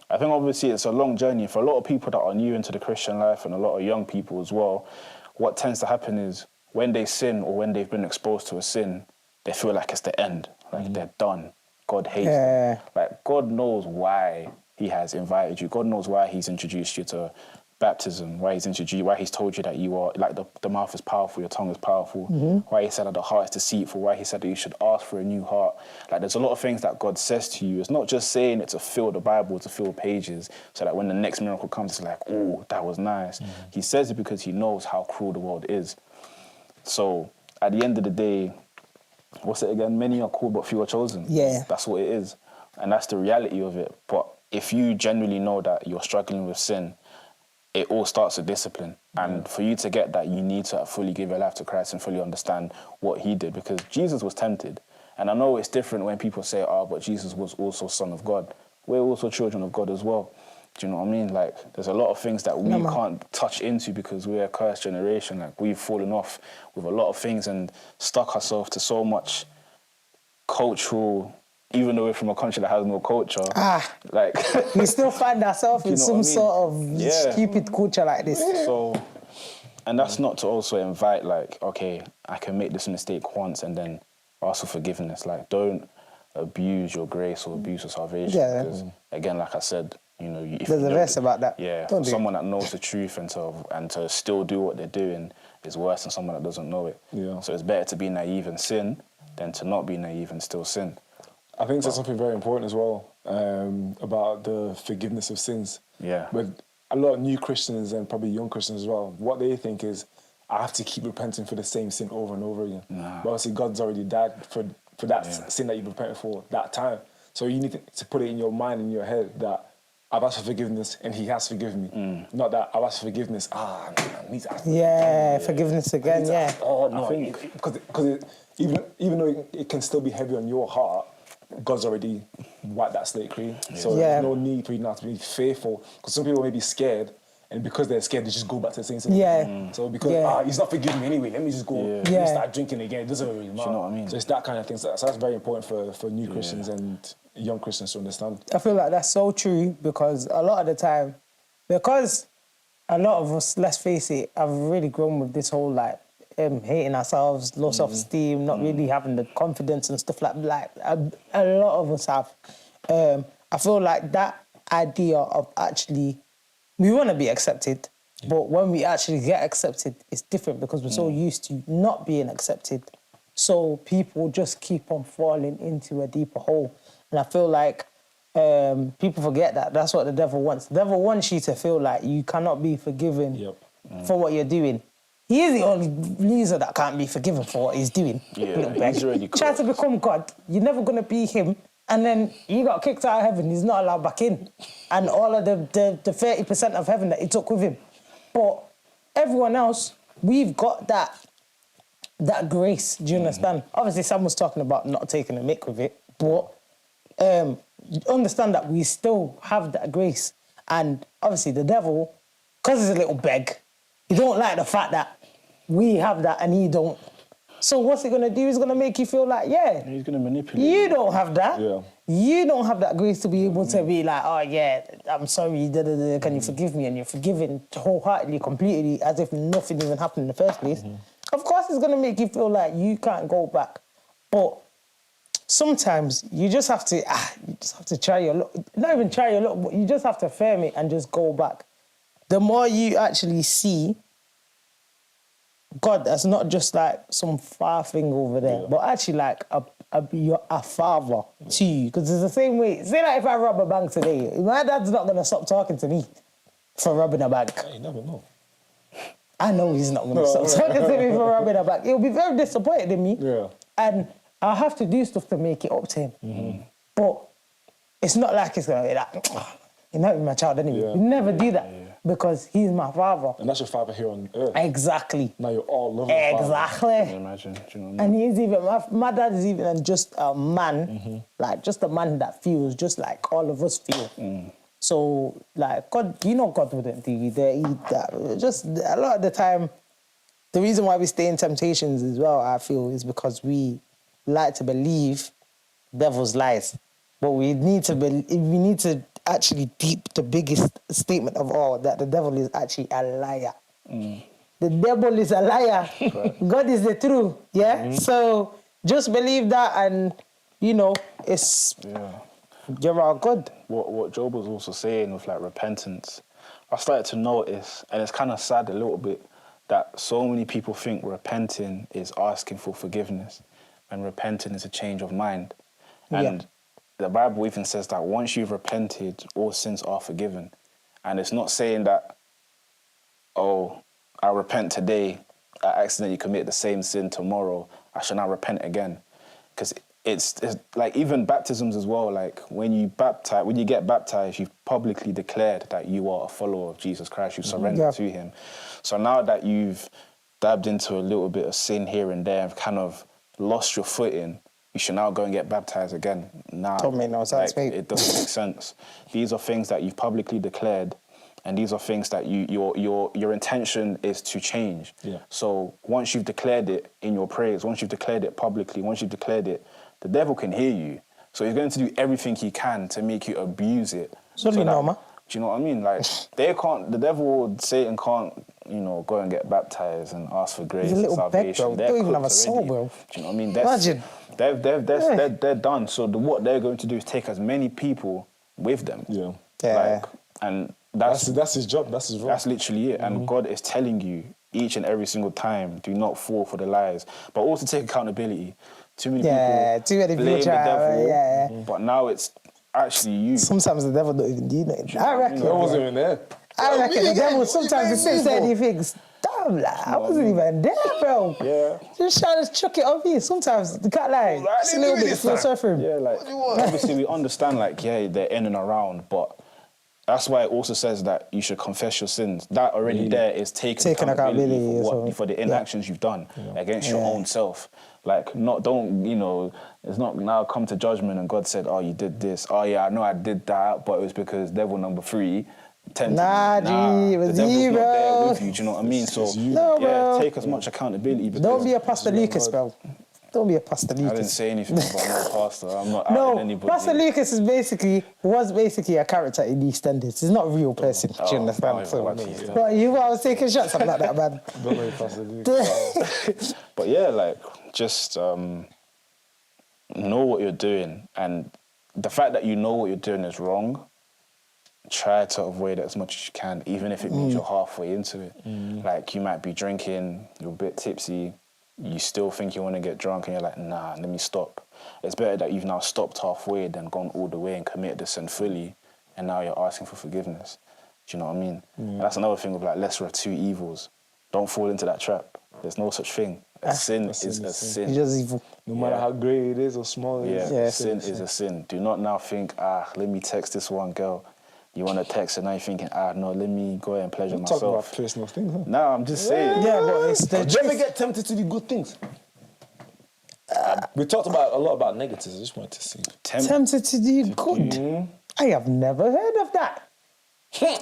I think obviously it's a long journey. For a lot of people that are new into the Christian life and a lot of young people as well, what tends to happen is when they sin or when they've been exposed to a sin, they feel like it's the end. Like they're done. God hates them. Like, God knows why he has invited you. God knows why he's introduced you to baptism, why he's told you that you are, like, the mouth is powerful, your tongue is powerful, why he said that the heart is deceitful, why he said that you should ask for a new heart. Like, there's a lot of things that God says to you. It's not just saying it to fill the Bible, to fill pages, so that when the next miracle comes, it's like, oh, that was nice. He says it because he knows how cruel the world is. So at the end of the day, what's it again? Many are called, but few are chosen.
Yeah.
That's what it is. And that's the reality of it. But if you genuinely know that you're struggling with sin, it all starts with discipline. And for you to get that, you need to fully give your life to Christ and fully understand what he did, because Jesus was tempted. And I know it's different when people say, oh, but Jesus was also Son of God. We're also children of God as well. Do you know what I mean? Like, there's a lot of things that we can't touch into because we're a cursed generation. Like, we've fallen off with a lot of things and stuck ourselves to so much cultural, even though we're from a country that has no culture. Like,
we still find ourselves in some sort of stupid culture like this.
So, and that's not to also invite, like, okay, I can make this mistake once and then ask for forgiveness. Like, don't abuse your grace or abuse your salvation.
Yeah.
Because, again, like I said, you know,
there's a verse about that.
Yeah, for someone that knows the truth and to still do what they're doing is worse than someone that doesn't know it. Yeah. So it's better to be naive and sin than to not be naive and still sin.
I think there's something very important as well about the forgiveness of sins. Yeah. But a lot of new Christians and probably young Christians as well, what they think is, I have to keep repenting for the same sin over and over again. But obviously God's already died for that sin that you've repented for that time. So you need to put it in your mind, in your head, that I've asked for forgiveness and he has forgiven me. Not that I've asked for forgiveness. I need to ask for
forgiveness again,
Oh, no. Because even though it can still be heavy on your heart, God's already wiped that slate clean. So there's no need for you not to be faithful. Because some people may be scared, and because they're scared, they just go back to the same thing. So because, he's not forgiving me anyway, let me just go and start drinking again. It doesn't really matter.
You know what I mean?
So it's that kind of thing. So that's very important for new Christians and young Christians to understand.
I feel like that's so true, because a lot of the time, because a lot of us, let's face it, have really grown with this whole like hating ourselves, low self-esteem, not really having the confidence and stuff like that. A lot of us have. I feel like that idea of actually, we want to be accepted, but when we actually get accepted, it's different because we're so used to not being accepted. So people just keep on falling into a deeper hole. And I feel like people forget that. That's what the devil wants. The devil wants you to feel like you cannot be forgiven for what you're doing. He is the only loser that can't be forgiven for what he's doing.
He's really cool.
Try to become God. You're never going to be him. And then he got kicked out of heaven. He's not allowed back in. And all of the 30% of heaven that he took with him. But everyone else, we've got that grace. Do you understand? Obviously, Sam was talking about not taking a mick with it. But understand that we still have that grace. And obviously the devil, because he's a little beg, he don't like the fact that we have that and he don't. So what's it going to do? It's going to make you feel like, yeah.
He's going to manipulate
You don't have that.
Yeah.
You don't have that grace to be able to be like, oh, yeah, I'm sorry, can you forgive me? And you're forgiven wholeheartedly, completely, as if nothing even happened in the first place. Of course, it's going to make you feel like you can't go back. But sometimes you just have to try your luck. Not even try your luck, but you just have to firm it and just go back. The more you actually see God as not just like some far thing over there, but actually like a father to you. Because it's the same way. Say like if I rob a bank today, my dad's not going to stop talking to me for robbing a bank.
You never know.
I know he's not going to stop talking to me for robbing a bank. He'll be very disappointed in me.
Yeah.
And I'll have to do stuff to make it up to him. But it's not like it's going to be like, you're not even my child anyway.
Yeah.
You never do that because he's my father.
And that's your father here on earth.
Exactly.
Now you're all loving father.
Exactly.
Can you imagine? Do you know what I
And
mean?
he's even, my dad is even just a man, like just a man that feels just like all of us feel. So, like, God, you know God wouldn't do that. Just a lot of the time, the reason why we stay in temptations as well, I feel, is because we like to believe devil's lies. But we need to actually deep the biggest statement of all, that the devil is actually a liar. The devil is a liar. Right. God is the truth. Yeah? So just believe that and, you know, it's...
Yeah.
You're all good.
What Job was also saying with like repentance, I started to notice, and it's kind of sad a little bit, that so many people think repenting is asking for forgiveness, and repenting is a change of mind. And the Bible even says that once you've repented, all sins are forgiven. And it's not saying that, oh, I repent today, I accidentally commit the same sin tomorrow, I shall not repent again. Because it's like even baptisms as well, like when you get baptized, you've publicly declared that you are a follower of Jesus Christ, you've surrendered to him. So now that you've dabbed into a little bit of sin here and there, and kind of lost your footing, you should now go and get baptized again. Nah,
Don't make no sense, mate.
It doesn't make sense. These are things that you've publicly declared, and these are things that your intention is to change. Yeah. So once you've declared it in your prayers, once you've declared it publicly, once you've declared it, the devil can hear you. So he's going to do everything he can to make you abuse it.
Do you know what I mean?
Like, the devil, Satan can't, go and get baptized and ask for grace and salvation.
They don't even have a soul, bro.
Do you know what I mean?
Imagine.
They're done. So what they're going to do is take as many people with them.
Yeah.
Yeah.
And
that's his job. That's his role.
That's literally it. And God is telling you each and every single time, do not fall for the lies, but also take accountability. Too many people blame the devil, but now it's actually you.
Sometimes the devil don't even do nothing. I reckon.
I wasn't even there.
I reckon the devil sometimes says anything. Damn, like, I wasn't even there, bro.
Yeah.
Just trying to chuck it on me. Sometimes the cat lie. It's a little bit slow surfing.
Yeah, like obviously we understand, like, they're in and around, but that's why it also says that you should confess your sins. That already there is taking accountability for the inactions you've done against your own self. Like, it's not now come to judgment and God said, oh, you did this. Oh, yeah, I know I did that, but it was because devil number 3 tempted
G, it was
the devil's
you,
not
bro.
there with you, do you know what I mean? So,
bro.
take as much accountability.
Don't be a Pastor Lucas, bro. Don't be a Pastor Lucas.
I didn't say anything about no pastor. I'm not outing anybody.
Pastor Lucas was basically a character in EastEnders. He's not a real person. Do you understand? But I was taking shots. I'm not that bad.
Don't worry, Pastor Lucas.
But yeah, like, just know what you're doing. And the fact that you know what you're doing is wrong, try to avoid it as much as you can, even if it means you're halfway into it. Like, you might be drinking, you're a bit tipsy, you still think you want to get drunk and you're like, nah, let me stop. It's better that you've now stopped halfway than gone all the way and committed the sin fully, and now you're asking for forgiveness. Do you know what I mean? And that's another thing with, like, lesser of two evils. Don't fall into that trap. There's no such thing. A sin is a sin.
It's just evil.
No matter how great it is or small it is.
Sin is a sin. Do not now think, let me text this one girl. You want to text and now you're thinking, no, let me go ahead and pleasure myself.
Talk about personal things, huh?
No, I'm just saying.
Yeah, but it's the
Do you ever get tempted to do good things? We talked a lot about negatives. I just wanted to see.
Tempted to do good? I have never heard of that.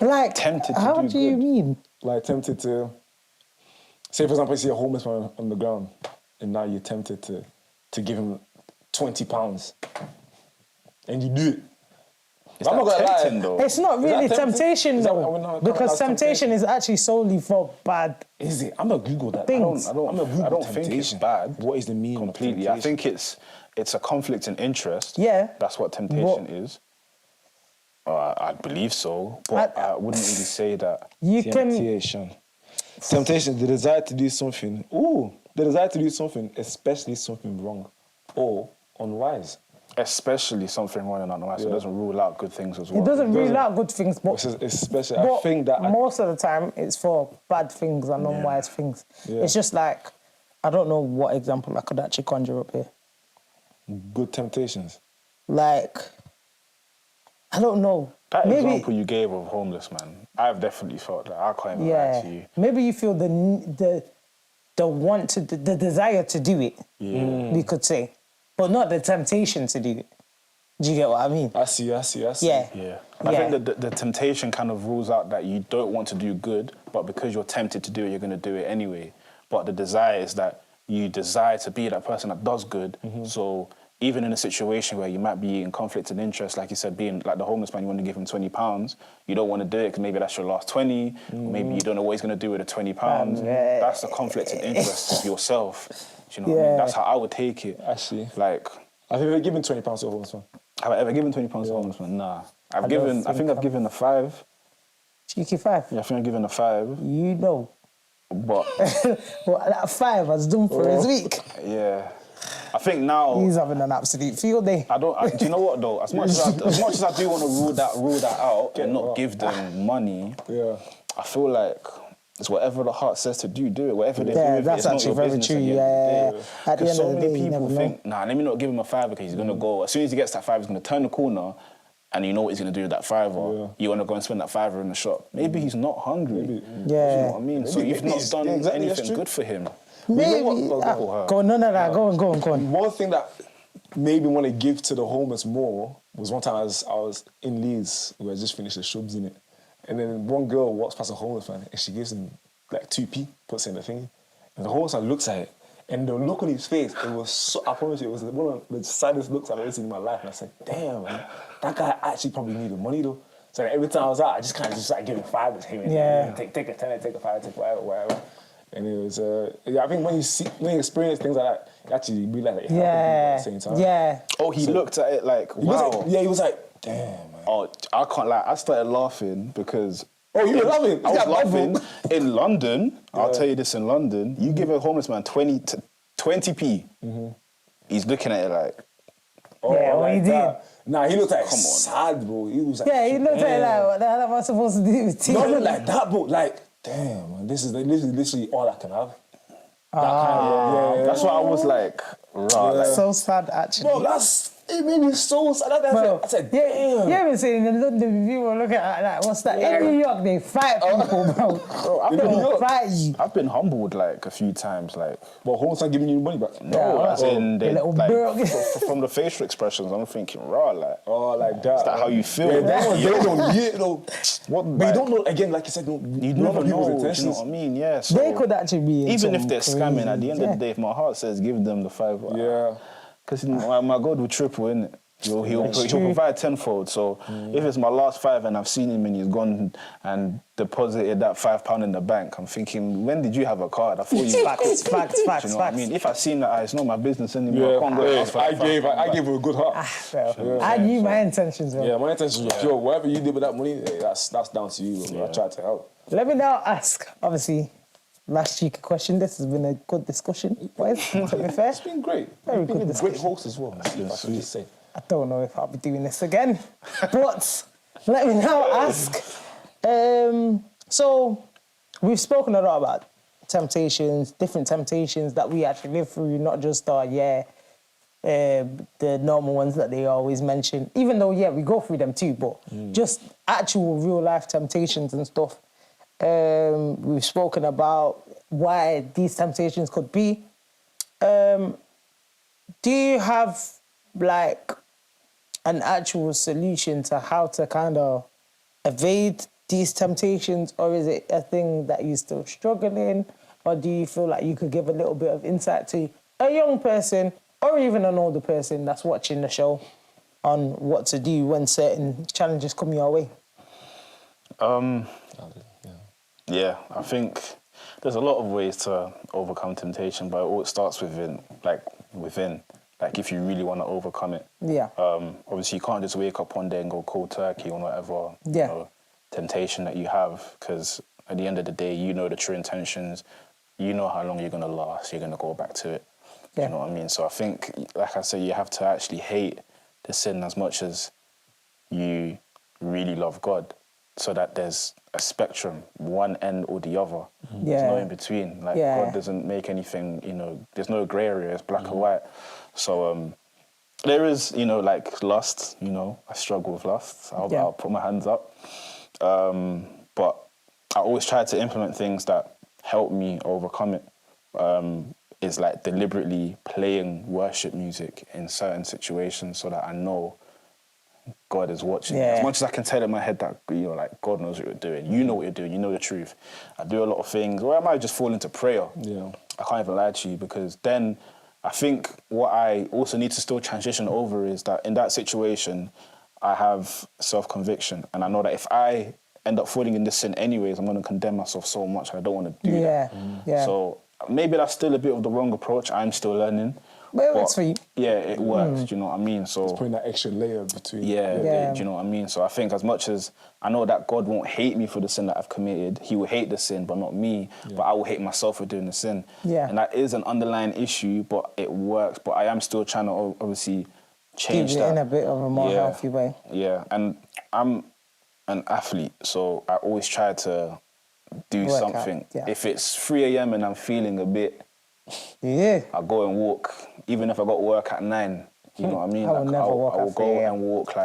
Like,
tempted to
how
do
do you
good.
mean?
Like, tempted to... Say, for example, you see a homeless man on the ground. and now you're tempted to give him £20, and you do it. I'm not gonna lie.
Though?
It's not really temptation though, because temptation is actually solely for bad.
Is it? I'm gonna Google that.
Things.
I don't think it's bad.
What is the meaning
completely?
of
I think it's a conflict in interest.
Yeah.
That's what temptation is. I believe so, but I wouldn't really say that.
Temptation. Temptation, the desire to do something. The desire to do something, especially something wrong or unwise.
Especially something wrong and unwise. So it doesn't rule out good things as well.
It doesn't rule out good things, but
especially I think that
most of the time it's for bad things and unwise things. Yeah. It's just like, I don't know what example I could actually conjure up here.
Good temptations.
Like, I don't know.
That example you gave of homeless man, I've definitely felt that. I can't even lie to you.
Maybe you feel the want to, the desire to do it.
Yeah.
We could say, but not the temptation to do it. Do you get what I mean?
I see.
Yeah.
I think that the temptation kind of rules out that you don't want to do good, but because you're tempted to do it, you're going to do it anyway. But the desire is that you desire to be that person that does good. So even in a situation where you might be in conflict of interest, like you said, being like the homeless man, you want to give him £20, you don't want to do it because maybe that's your last 20, or maybe you don't know what he's going to do with the £20. That's the conflict of interest of yourself. Do you know what I mean? That's how I would take it.
I see.
Like,
have you ever given £20 to a homeless man?
Have I ever given £20 to a homeless man? Nah. I think I've given a £5.
Cheeky £5?
Yeah, I think I've given a £5.
You know.
But
well, that £5 has done for his week.
Yeah. I think now
he's having an absolute field day.
Do you know what though? As much as I do want to rule that out and not give them money, I feel like it's whatever the heart says to do it. Whatever they do with
that's
it,
actually very true. At the end of the day,
people think, nah, let me not give him a £5 because he's gonna go. As soon as he gets that £5, he's gonna turn the corner. And you know what he's going to do with that £5. You want to go and spend that £5 in the shop. Maybe he's not hungry. Do you know what I mean? So you've not done anything good for him.
Maybe. Go on.
One thing that made me want to give to the homeless more was one time I was in Leeds, where I just finished the shrubs in it. And then one girl walks past a homeless man and she gives him like 2p, puts it in the thing. And the homeless man looks at it. And the look on his face, it was so, I promise you, it was one of the saddest looks I've ever seen in my life. And I said, damn, man, that guy actually probably needed money though. So every time I was out, I just kind of just like giving £5 here and there. Take a tenner, take a £5, take whatever. And it was, I think when you experience things like that, you actually realize that you help people at the same time.
Yeah.
Oh, he looked at it like, wow.
He was like, damn, man.
Oh, I can't lie. I started laughing because...
Oh, you were laughing?
I was laughing. In London, I'll tell you this, in London, you give a homeless man 20p, he's looking at it like...
Oh, what he did?
Nah, he looked like sad, bro. He was like...
Yeah, he looked at it like, what the hell am I supposed to do with
No, not like that, bro. Like, damn, man, this is literally all I can have. That kind of,
That's why I was like, rah. Like,
so sad, actually.
Bro, it made me so sad. I said, damn.
You haven't seen in London, people look at like, what's that? In New York, they fight people, bro.
Fight you. I've been humbled like a few times, like.
But homeless not giving you money back?
No, as in, they, like, from the facial expressions, I'm thinking, rah, like.
Oh, like that.
Is that how you feel?
Yeah, that one, they don't hear it, though. But you don't know, again, like you said, you
never know people's intentions. You know what I mean? Yeah. So
they could actually be
even if they're scamming, at the end of the day, if my heart says give them the £5.
Yeah.
Because my God will triple, innit? He'll provide tenfold. So if it's my last £5 and I've seen him and he's gone and deposited that £5 in the bank, I'm thinking, when did you have a card? I thought you
facts.
You know what I mean? If I've seen that, it's not my business anymore. I can't go and ask for
I gave her a good heart.
I knew my intentions.
Yeah, my intentions were pure. Whatever you did with that money, that's down to you. I tried to help.
Let me now ask, obviously, last cheeky question. This has been a good discussion, boys. To be fair,
it's been great.
Very good discussion.
Great host as well. That's what you say.
I don't know if I'll be doing this again, but let me now ask. So we've spoken a lot about temptations, different temptations that we actually live through, not just the normal ones that they always mention. Even though, we go through them too, but just actual real life temptations and stuff. We've spoken about why these temptations could be. Do you have like an actual solution to how to kind of evade these temptations, or is it a thing that you're still struggling, or do you feel like you could give a little bit of insight to a young person or even an older person that's watching the show on what to do when certain challenges come your way?
Yeah, I think there's a lot of ways to overcome temptation, but it all starts within. Like if you really want to overcome it.
Yeah.
Obviously, you can't just wake up one day and go cold turkey on whatever temptation that you have, because at the end of the day, you know the true intentions. You know how long you're going to last. You're going to go back to it. Yeah. You know what I mean? So I think, like I said, you have to actually hate the sin as much as you really love God, so that there's a spectrum, one end or the other. There's no in between. Like God doesn't make anything, there's no grey area, it's black or white. So there is, like lust, I struggle with lust. I'll put my hands up. But I always try to implement things that help me overcome it. Is like deliberately playing worship music in certain situations so that I know God is watching. As much as I can tell in my head that, like God knows what you're doing. You know what you're doing. You know the truth. I do a lot of things. Or I might just fall into prayer. Yeah. I can't even lie to you, because then I think what I also need to still transition over is that in that situation, I have self-conviction. And I know that if I end up falling in this sin anyways, I'm going to condemn myself so much. I don't want to do that. Yeah. So maybe that's still a bit of the wrong approach. I'm still learning.
But it works for you.
Yeah, it works. Do you know what I mean? So
it's putting that extra layer between.
Yeah. Do you know what I mean? So I think as much as I know that God won't hate me for the sin that I've committed, he will hate the sin, but not me. Yeah. But I will hate myself for doing the sin. Yeah. And that is an underlying issue, but it works. But I am still trying to obviously change that.
In a bit of a more healthy way.
Yeah. And I'm an athlete, so I always try to do something. Yeah. If it's 3 a.m. and I'm feeling a bit, I go and walk. Even if I got work at 9, you know what I mean?
I will
go and walk,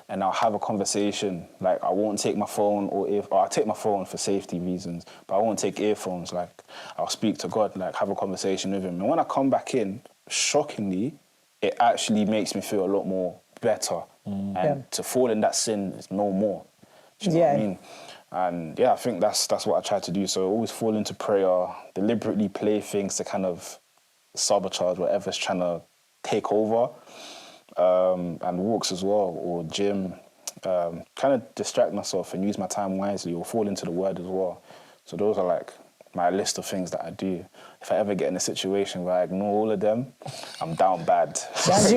and I'll have a conversation. Like, I won't take my phone, or I'll take my phone for safety reasons, but I won't take earphones. Like, I'll speak to God, like, have a conversation with him. And when I come back in, shockingly, it actually makes me feel a lot more better. And to fall in that sin is no more. Do you know what I mean? And I think that's what I try to do. So I always fall into prayer, deliberately play things to kind of sabotage whatever's trying to take over, and walks as well, or gym, kind of distract myself and use my time wisely, or fall into the word as well. So those are like my list of things that I do. If I ever get in a situation where I ignore all of them, I'm down bad.
That's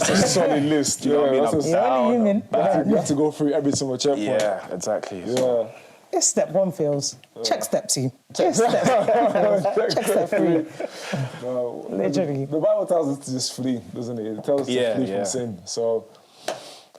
a solid list.
You know what I mean? I'm down bad.
You have to go through every single checkpoint.
Yeah, exactly.
Yeah.
So.
If step 1 fails, check step 2. Check step 3.
No,
literally.
The Bible tells us to just flee, doesn't it? It tells us to flee from sin. So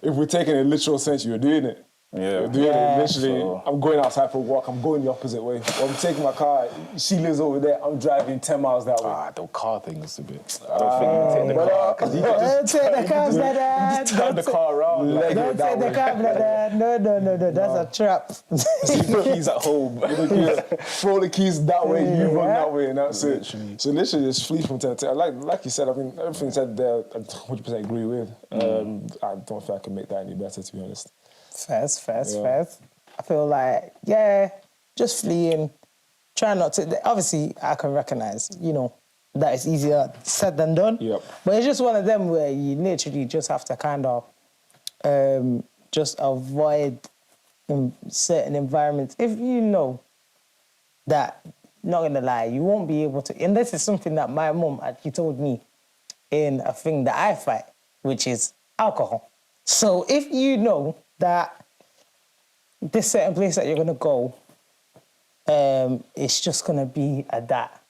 if we're taking a literal sense, you're doing it.
Yeah.
You're doing it literally. So. I'm going outside for a walk. I'm going the opposite way. Or I'm taking my car. She lives over there. I'm driving 10 miles that way.
The car thing is a bit. I don't think you take the car.
Don't take the car like that.
Just turn the car around.
Don't take the car like that. No. That's a trap.
Leave the keys at home.
Throw the keys that way. You run that way, and that's it. So literally, just flee from temptation. Like you said, I mean, everything you said there, I 100% agree with. I don't think I can make that any better, to be honest.
Fast. I feel like, just fleeing. Try not to... Obviously, I can recognise, that it's easier said than done. Yep. But it's just one of them where you literally just have to kind of just avoid in certain environments. If you know that, not going to lie, you won't be able to... And this is something that my mum actually told me in a thing that I fight, which is alcohol. So if you know that this certain place that you're going to go, it's just going to be at that,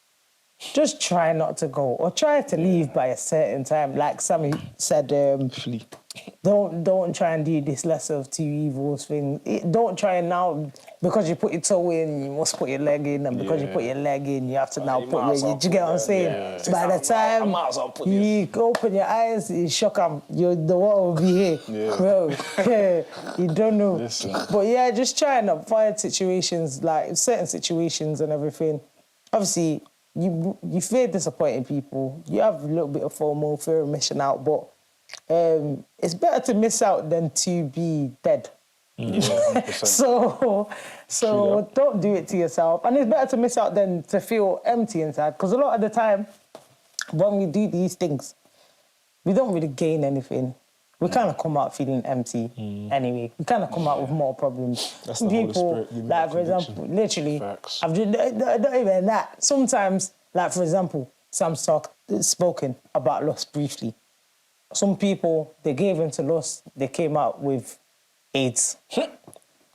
just try not to go, or try to leave by a certain time. Like Sammy said, don't try and do this lesser of two evils thing. Don't try and now, because you put your toe in, you must put your leg in, and because you put your leg in, you have to now put your... Do you get what I'm saying? Yeah. By the time you open your eyes, you shock them. The water will be here. Yeah. Bro, you don't know. Listen. But just try and avoid situations, like certain situations and everything. Obviously, you fear disappointing people. You have a little bit of FOMO, fear of missing out, but it's better to miss out than to be dead. Yeah, so don't do it to yourself. And it's better to miss out than to feel empty inside, because a lot of the time, when we do these things, we don't really gain anything. We kind of come out feeling empty anyway. We kind of come out with more problems.
That's
Some
the Holy
people,
Spirit giving
like
that
for
conviction.
example, literally,
Facts.
I've just, not even that. Sometimes, like for example, Sam's spoken about lust briefly. Some people, they gave into lust, they came out with AIDS.
You're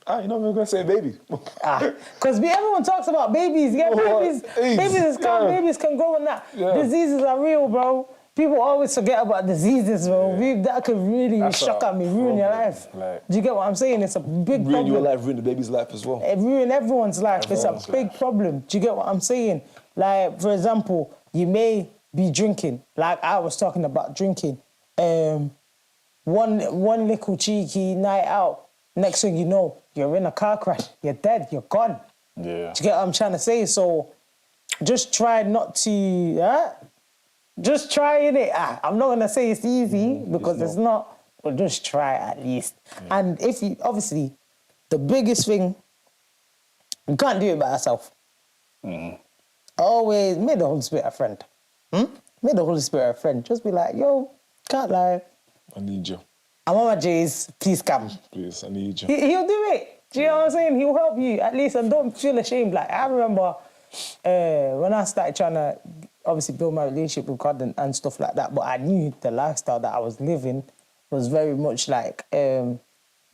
not even going to say baby.
Because everyone talks about babies. Yeah, babies,
AIDS,
babies can grow and that.
Yeah.
Diseases are real, bro. People always forget about diseases, bro. That could really shock at me, ruin your life.
Like,
Do you get what I'm saying? It's a big
Ruin
problem.
your life, ruin the baby's life as well.
It ruin everyone's life. It's a big problem. Do you get what I'm saying? Like, for example, you may be drinking. Like I was talking about drinking. One little cheeky night out. Next thing you know, you're in a car crash. You're dead. You're gone.
yeah.
Do you get what I'm trying to say? So just try not to... Just try it. I'm not going to say it's easy because it's not, but just try at least. Yeah. And if you, obviously, the biggest thing, you can't do it by yourself. Always make the Holy Spirit a friend. Make the Holy Spirit a friend. Just be like, yo, can't lie.
I need you.
I'm on my J's, please come.
Please, I need you.
He'll do it. Do you know what I'm saying? He'll help you at least, and don't feel ashamed. Like, I remember when I started trying to obviously build my relationship with God and stuff like that, but I knew the lifestyle that I was living was very much like getting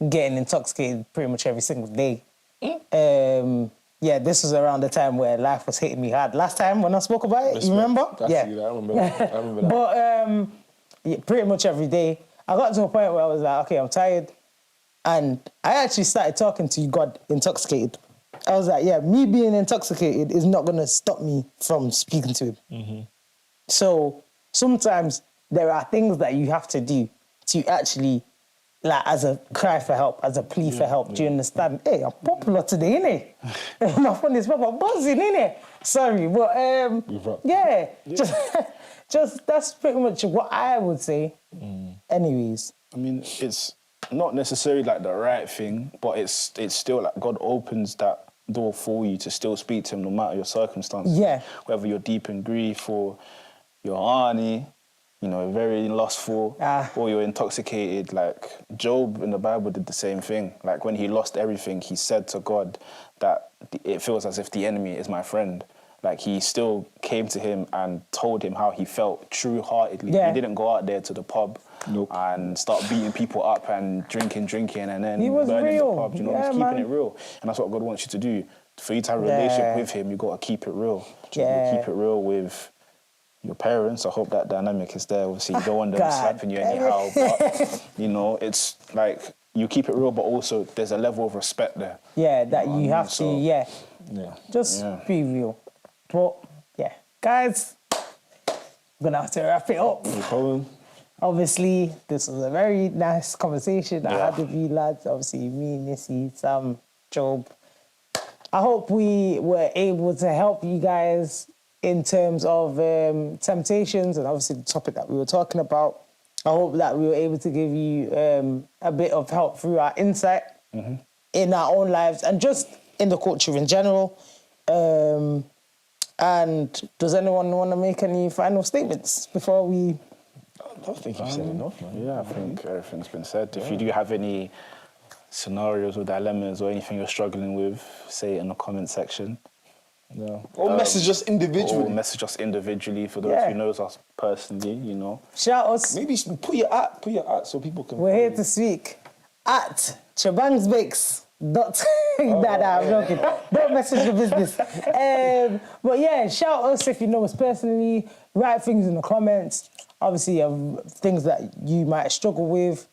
intoxicated pretty much every single day. This was around the time where life was hitting me hard. Last time when I spoke about it, you remember?
I remember that.
But pretty much every day, I got to a point where I was like, okay, I'm tired. And I actually started talking to God intoxicated. I was like, yeah, me being intoxicated is not going to stop me from speaking to him. So sometimes there are things that you have to do to actually, like, as a cry for help, as a plea for help. Do you understand? Hey, I'm popular today, innit? My phone is proper buzzing, innit? Sorry, but just that's pretty much what I would say. Anyways.
I mean, it's not necessarily like the right thing, but it's still like God opens that door for you to still speak to him no matter your circumstances.
Yeah.
Whether you're deep in grief or you're horny, very lustful, or you're intoxicated. Like Job in the Bible did the same thing. Like when he lost everything, he said to God that it feels as if the enemy is my friend. Like he still came to him and told him how he felt true-heartedly.
Yeah.
He didn't go out there to the pub and start beating people up and drinking, and then burning
real.
the pub. He's keeping it real. And that's what God wants you to do. For you to have a relationship with him, you got to keep it real. You keep it real with your parents. I hope that dynamic is there. Obviously, you don't want them slapping you anyhow. But, it's like you keep it real, but also there's a level of respect there.
Yeah, that you have to, Just be real. But, guys, I'm going to have to wrap it up.
No problem.
Obviously, this was a very nice conversation I had with you lads. Obviously, me, Nissy, Sam, Job. I hope we were able to help you guys in terms of temptations and obviously the topic that we were talking about. I hope that we were able to give you a bit of help through our insight in our own lives and just in the culture in general. And does anyone want to make any final statements before we...
I think you've said enough, man.
Yeah, I think everything's been said. If you do have any scenarios or dilemmas or anything you're struggling with, say it in the comment section.
Yeah. Or message us individually.
Or message us individually for those who knows us personally,
Shout us.
Maybe put your at so people can...
We're here to speak at Chabangsbakes. I'm joking. Don't message the business. But shout us if you know us personally. Write things in the comments. Obviously, things that you might struggle with.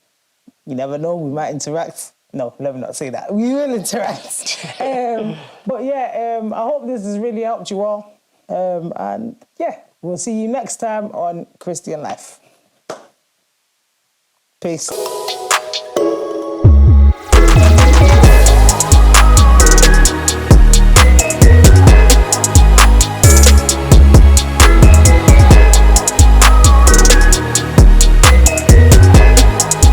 You never know, we might interact. No, let me not say that. We will interact. I hope this has really helped you all. We'll see you next time on Christian Life. Peace.